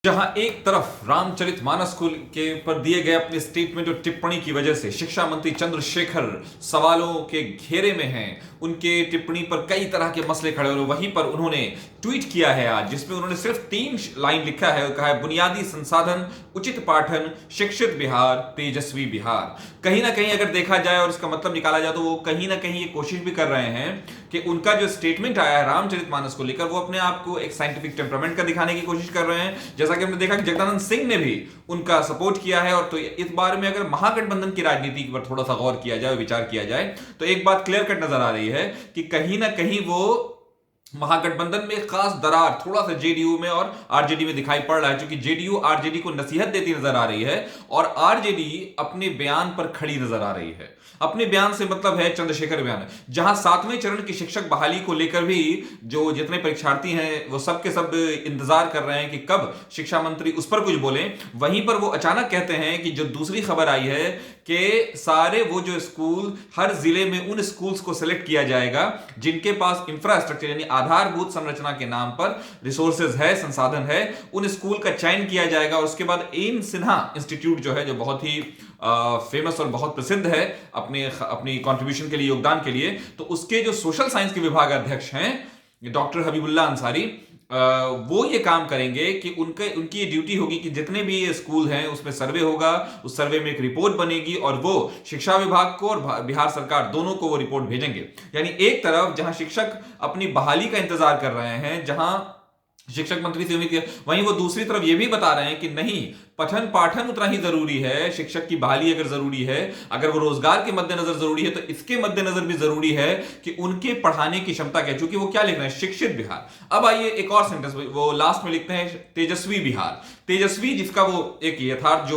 जहां एक तरफ रामचरितमानस को के पर दिए गए अपने स्टेटमेंट और टिप्पणी की वजह से शिक्षा मंत्री चंद्रशेखर सवालों के घेरे में हैं, उनके टिप्पणी पर कई तरह के मसले खड़े हो रहे। वहीं पर उन्होंने ट्वीट किया है आज, जिसमें उन्होंने सिर्फ 3 लाइन लिखा है और कहा है बुनियादी संसाधन, उचित पाठन, शिक्षित बिहार, तेजस्वी बिहार। कहीं ना कहीं अगर देखा जाए और इसका मतलब निकाला जाए तो वो कहीं ना कहीं ये कोशिश भी कर रहे हैं कि उनका जो स्टेटमेंट आया है रामचरितमानस को लेकर, वो अपने आप को एक साइंटिफिक टेम्परामेंट का दिखाने की कोशिश कर रहे हैं। जैसा कि हमने देखा कि जगदानंद सिंह ने भी उनका सपोर्ट किया है। और तो इस बारे में अगर महागठबंधन की राजनीति पर थोड़ा सा गौर किया जाए, विचार किया जाए, तो एक बात क्लियर कट नजर आ रही है कि कहीं ना कहीं वो महागठबंधन में खास दरार थोड़ा सा जेडीयू में और आरजेडी में दिखाई पड़ रहा है, क्योंकि जेडीयू आरजेडी को नसीहत देती नजर आ रही है और आरजेडी अपने बयान पर खड़ी नजर आ रही है। अपने बयान से मतलब है चंद्रशेखर बयान, जहां 7वें चरण की शिक्षक बहाली को लेकर भी जो जितने परीक्षार्थी हैं वो सब के सब इंतजार कर रहे हैं कि कब शिक्षा मंत्री उस पर कुछ बोलें। वहीं पर वो अचानक कहते हैं कि जो दूसरी खबर आई है कि सारे वो जो स्कूल, हर जिले में उन स्कूल्स को सिलेक्ट किया जाएगा जिनके पास इंफ्रास्ट्रक्चर यानी आधारभूत संरचना के नाम पर रिसोर्सेज है, संसाधन है, उन स्कूल का चयन किया जाएगा। और उसके बाद एम सिन्हा इंस्टीट्यूट जो है, जो बहुत ही फेमस और बहुत प्रसिद्ध है अपनी कंट्रीब्यूशन के लिए, योगदान के लिए, तो उसके जो सोशल साइंस के विभाग अध्यक्ष हैं डॉक्टर हबीबुल्लाह अंसारी, वो ये काम करेंगे कि उनकी ये ड्यूटी होगी कि जितने भी ये स्कूल हैं उसमें सर्वे होगा, उस सर्वे में एक रिपोर्ट बनेगी और वो शिक्षा विभाग को और बिहार सरकार दोनों को वो रिपोर्ट भेजेंगे। यानी एक तरफ जहां शिक्षक अपनी बहाली का इंतजार कर रहे हैं, जहां शिक्षक मंत्री से उम्मीद किया, वहीं वो दूसरी तरफ ये भी बता रहे हैं कि नहीं, पठन पाठन उतना ही जरूरी है, शिक्षक की बहाली अगर जरूरी है, अगर वो रोजगार के मद्देनजर जरूरी है, तो इसके मद्देनजर भी जरूरी है कि उनके पढ़ाने की क्षमता क्या है। चूंकि वो क्या लिख रहे हैं, शिक्षित बिहार। अब आइए एक और सेंटेंस, वो लास्ट में लिखते हैं तेजस्वी बिहार। तेजस्वी जिसका वो एक यथार्थ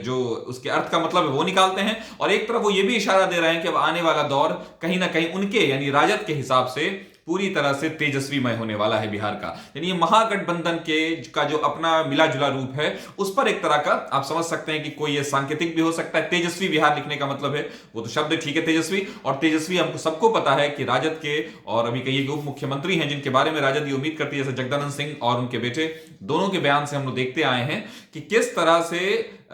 जो उसके अर्थ का मतलब है वो निकालते हैं, और एक तरफ वो ये भी इशारा दे रहे हैं कि अब आने वाला दौर कहीं ना कहीं उनके यानी राजद के हिसाब से पूरी तरह से तेजस्वीमय होने वाला है बिहार का। यानी ये महागठबंधन के का जो अपना मिला जुला रूप है, उस पर एक तरह का आप समझ सकते हैं कि कोई ये सांकेतिक भी हो सकता है। तेजस्वी बिहार लिखने का मतलब है, वो तो शब्द ठीक है तेजस्वी, और तेजस्वी हमको सबको पता है कि राजद के और अभी कहिए उप मुख्यमंत्री हैं जिनके बारे में राजद ये उम्मीद करती है, जैसे जगदानंद सिंह और उनके बेटे, दोनों के बयान से हम लोग देखते आए हैं कि किस तरह से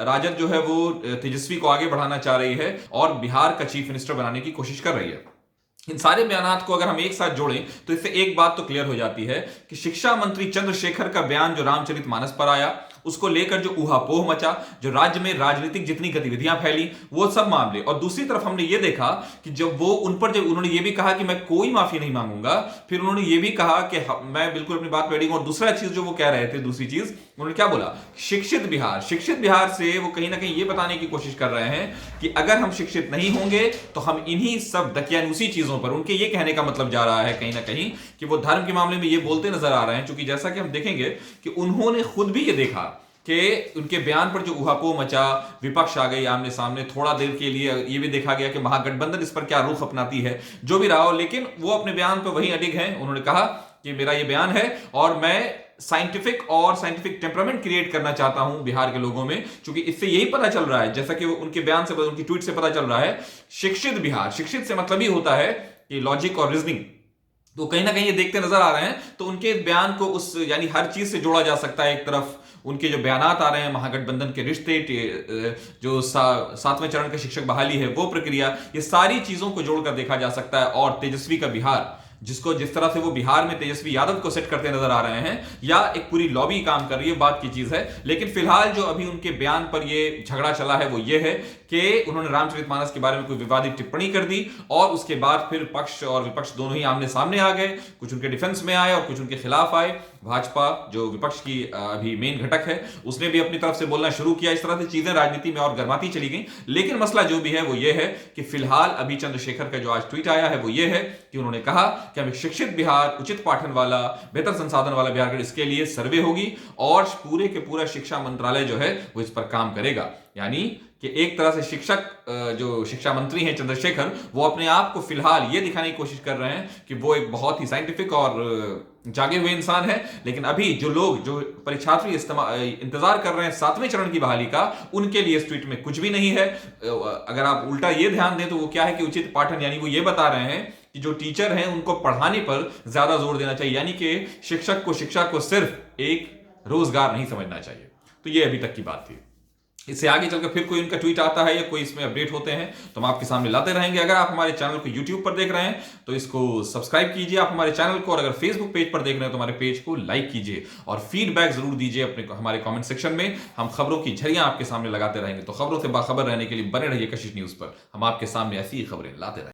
राजद जो है वो तेजस्वी को आगे बढ़ाना चाह रही है और बिहार का चीफ मिनिस्टर बनाने की कोशिश कर रही है। इन सारे बयानात को अगर हम एक साथ जोड़ें तो इससे एक बात तो क्लियर हो जाती है कि शिक्षा मंत्री चंद्रशेखर का बयान जो रामचरितमानस पर आया, उसको लेकर जो ऊहापोह मचा, जो राज्य में राजनीतिक जितनी गतिविधियां फैली, वो सब मामले। और दूसरी तरफ हमने ये देखा कि जब वो उन पर, जब उन्होंने ये भी कहा कि मैं कोई माफी नहीं मांगूंगा, फिर उन्होंने ये भी कहा कि मैं बिल्कुल अपनी बात पे अड़ी हूं। और दूसरा चीज जो वो कह रहे थे, दूसरी चीज उन्होंने क्या बोला, शिक्षित बिहार। शिक्षित बिहार से वो कहीं ना कहीं ये बताने की कोशिश कर रहे हैं कि अगर हम शिक्षित नहीं होंगे तो हम इन्हीं सब दकियानूसी चीजों पर, उनके ये कहने का मतलब जा रहा है कहीं ना कहीं कि वो धर्म के मामले में ये बोलते नजर आ रहे हैं। क्योंकि जैसा कि हम देखेंगे कि उन्होंने खुद भी ये देखा कि उनके बयान पर जो उहापोह मचा, विपक्ष आ गई आमने सामने, थोड़ा देर के लिए ये भी देखा गया कि महागठबंधन इस पर क्या रुख अपनाती है, जो भी रहा हो, लेकिन वो अपने बयान पर वही अडिग हैं। उन्होंने कहा कि मेरा ये बयान है और मैं साइंटिफिक टेम्परामेंट क्रिएट करना चाहता हूं बिहार के लोगों में। क्योंकि इससे यही पता चल रहा है, जैसा कि उनके बयान से, उनकी ट्वीट से पता चल रहा है, शिक्षित बिहार, शिक्षित से मतलब ही होता है कि लॉजिक और रीजनिंग, तो कहीं ना कहीं ये देखते नजर आ रहे हैं। तो उनके बयान को उस यानी हर चीज से जोड़ा जा सकता है। एक तरफ उनके जो बयानात आ रहे हैं, महागठबंधन के रिश्ते, जो 7वें चरण के शिक्षक बहाली है वो प्रक्रिया, ये सारी चीजों को जोड़कर देखा जा सकता है। और तेजस्वी का बिहार, जिसको जिस तरह से वो बिहार में तेजस्वी यादव को सेट करते नजर आ रहे हैं, या एक पूरी लॉबी काम कर रही है, बात की चीज है। लेकिन फिलहाल जो अभी उनके बयान पर ये झगड़ा चला है वो ये है कि उन्होंने रामचरितमानस के बारे में कोई विवादित टिप्पणी कर दी और उसके बाद फिर पक्ष और विपक्ष दोनों ही आमने सामने आ गए। कुछ उनके डिफेंस में आए और कुछ उनके खिलाफ आए। भाजपा जो विपक्ष की अभी मेन घटक है, उसने भी अपनी तरफ से बोलना शुरू किया। इस तरह से चीजें राजनीति में और गर्माती चली गई। लेकिन मसला जो भी है वो ये है कि फिलहाल अभी चंद्रशेखर का जो आज ट्वीट आया है वो ये है कि उन्होंने कहा कि हम शिक्षित बिहार, उचित पाठन वाला, बेहतर संसाधन वाला बिहार, इसके लिए सर्वे होगी और पूरे के पूरा शिक्षा मंत्रालय जो है वो इस पर काम करेगा। यानी कि एक तरह से शिक्षक जो शिक्षा मंत्री हैं चंद्रशेखर, वो अपने आप को फिलहाल ये दिखाने की कोशिश कर रहे हैं कि वो एक बहुत ही साइंटिफिक और जागे हुए इंसान है। लेकिन अभी जो लोग, जो परीक्षार्थी इंतजार कर रहे हैं 7वें चरण की बहाली का, उनके लिए इस ट्वीट में कुछ भी नहीं है। अगर आप उल्टा ये ध्यान दें तो वो क्या है कि उचित पाठन, यानी वो ये बता रहे हैं कि जो टीचर हैं उनको पढ़ाने पर ज्यादा जोर देना चाहिए। यानी कि शिक्षक को शिक्षा को सिर्फ एक रोजगार नहीं समझना चाहिए। तो ये अभी तक की बात थी। इससे आगे चलकर फिर कोई उनका ट्वीट आता है या कोई इसमें अपडेट होते हैं तो हम आपके सामने लाते रहेंगे। अगर आप हमारे चैनल को यूट्यूब पर देख रहे हैं तो इसको सब्सक्राइब कीजिए आप हमारे चैनल को, और अगर फेसबुक पेज पर देख रहे हैं तो हमारे पेज को लाइक कीजिए और फीडबैक जरूर दीजिए अपने हमारे कमेंट सेक्शन में। हम खबरों की झड़ियां आपके सामने लगाते रहेंगे। तो खबरों से बाखबर रहने के लिए बने रहिए कशिश न्यूज पर। हम आपके सामने ऐसी ही खबरें लाते रहेंगे।